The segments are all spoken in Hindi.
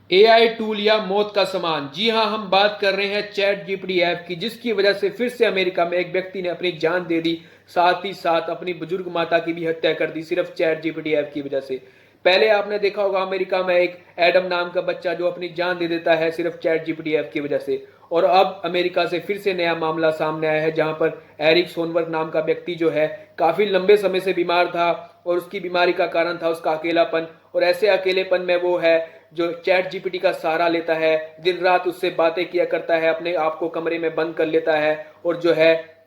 एआई टूल या मौत का सामान। जी हां, हम बात कर रहे हैं चैट जीपीटी ऐप की, जिसकी वजह से फिर से अमेरिका में एक व्यक्ति ने अपनी जान दे दी, साथ ही साथ अपनी बुजुर्ग माता की भी हत्या कर दी, सिर्फ चैट जीपीटी ऐप की वजह से। पहले आपने देखा होगा अमेरिका में एक एडम नाम का बच्चा जो अपनी जान दे देता है सिर्फ चैट जीपीटी ऐप की वजह से। और अब अमेरिका से फिर से नया मामला सामने आया है, जहां पर एरिक सोनबर्ग नाम का व्यक्ति जो है काफी लंबे समय से बीमार था, और उसकी बीमारी का कारण था उसका अकेलापन। और ऐसे अकेलेपन में वो है जो चैट जीपीटी का सहारा लेता है, दिन रात उससे बातें किया करता है, अपने आप को कमरे में बंद कर लेता है और जो है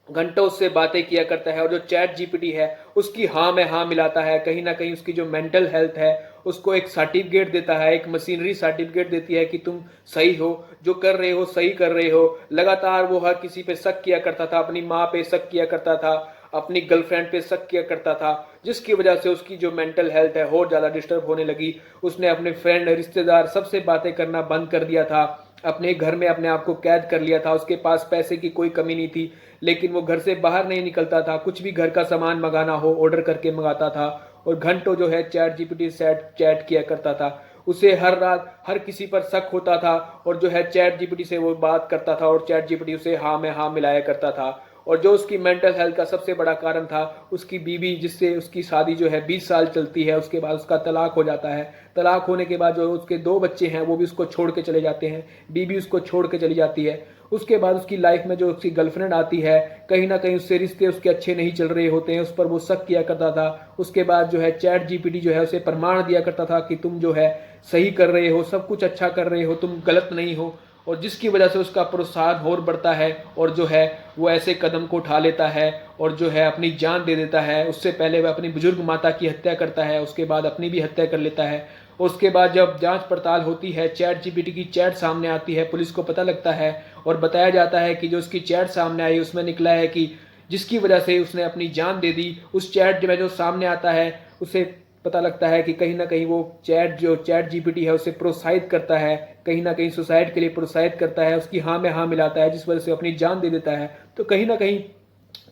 घंटों उससे बातें किया करता है। और जो चैट जीपीटी है उसकी हाँ में हाँ मिलाता है, कहीं ना कहीं उसकी जो मेंटल हेल्थ है उसको एक सर्टिफिकेट देता है, एक मशीनरी सर्टिफिकेट देती है कि तुम सही हो, जो कर रहे हो सही कर रहे हो। लगातार वो हर किसी पे शक किया करता था, अपनी माँ पे शक किया करता था, अपनी गर्लफ्रेंड पे शक किया करता था, जिसकी वजह से उसकी जो मेंटल हेल्थ है और ज्यादा डिस्टर्ब होने लगी। उसने अपने फ्रेंड रिश्तेदार सबसे बातें करना बंद कर दिया था, अपने घर में अपने आप को कैद कर लिया था। उसके पास पैसे की कोई कमी नहीं थी, लेकिन वो घर से बाहर नहीं निकलता था, कुछ भी घर का सामान मंगाना हो ऑर्डर करके मंगाता था, और घंटों जो है चैट जीपीटी से चैट किया करता था। उसे हर रात हर किसी पर शक होता था, और जो है चैट जीपीटी से वो बात करता था, और चैट जीपीटी उसे हाँ में हाँ मिलाया करता था। और जो उसकी मेंटल हेल्थ का सबसे बड़ा कारण था, उसकी बीवी, जिससे उसकी शादी जो है 20 साल चलती है, उसके बाद उसका तलाक हो जाता है। तलाक होने के बाद जो उसके 2 बच्चे हैं वो भी उसको छोड़ के चले जाते हैं, बीवी उसको छोड़ के चली जाती है। उसके बाद उसकी लाइफ में जो उसकी गर्लफ्रेंड आती है, कहीं ना कहीं उससे रिश्ते उसके अच्छे नहीं चल रहे होते हैं, उस पर वो शक किया करता था। उसके बाद जो है चैट जीपीटी जो है उसे प्रमाण दिया करता था कि तुम जो है सही कर रहे हो, सब कुछ अच्छा कर रहे हो, तुम गलत नहीं हो। और जिसकी वजह से उसका प्रोत्साहन और बढ़ता है, और जो है वो ऐसे कदम को उठा लेता है और जो है अपनी जान दे देता है। उससे पहले वह अपनी बुजुर्ग माता की हत्या करता है, उसके बाद अपनी भी हत्या कर लेता है। और उसके बाद जब जांच पड़ताल होती है, चैट जीपीटी की चैट सामने आती है, पुलिस को पता लगता है और बताया जाता है कि जो उसकी चैट सामने आई उसमें निकला है कि जिसकी वजह से उसने अपनी जान दे दी, उस चैट में जो सामने आता है उसे पता लगता है कि कहीं ना कहीं वो चैट जीपीटी है उसे प्रोत्साहित करता है, कहीं ना कहीं सुसाइड के लिए प्रोत्साहित करता है, उसकी हाँ में हाँ मिलाता है, जिस वजह से अपनी जान दे देता है। तो कहीं ना कहीं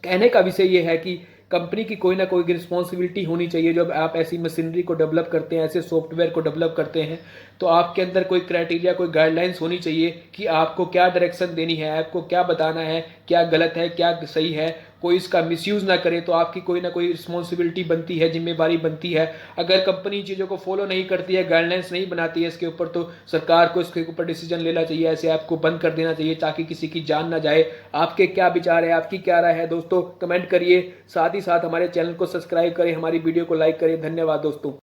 कहने का विषय ये है कि कंपनी की कोई ना कोई रिस्पॉन्सिबिलिटी होनी चाहिए। जब आप ऐसी मशीनरी को डेवलप करते हैं, ऐसे सॉफ्टवेयर को डेवलप करते हैं, तो आपके अंदर कोई क्राइटेरिया, कोई गाइडलाइंस होनी चाहिए कि आपको क्या डायरेक्शन देनी है, आपको क्या बताना है, क्या गलत है क्या सही है, कोई इसका मिसयूज ना करे। तो आपकी कोई ना कोई रिस्पॉन्सिबिलिटी बनती है, जिम्मेवारी बनती है। अगर कंपनी चीज़ों को फॉलो नहीं करती है, गाइडलाइंस नहीं बनाती है इसके ऊपर, तो सरकार को इसके ऊपर डिसीजन लेना चाहिए, ऐसे ऐप को बंद कर देना चाहिए ताकि किसी की जान ना जाए। आपके क्या विचार है, आपकी क्या राय है दोस्तों, कमेंट करिए। साथ ही साथ हमारे चैनल को सब्सक्राइब करें, हमारी वीडियो को लाइक करें। धन्यवाद दोस्तों।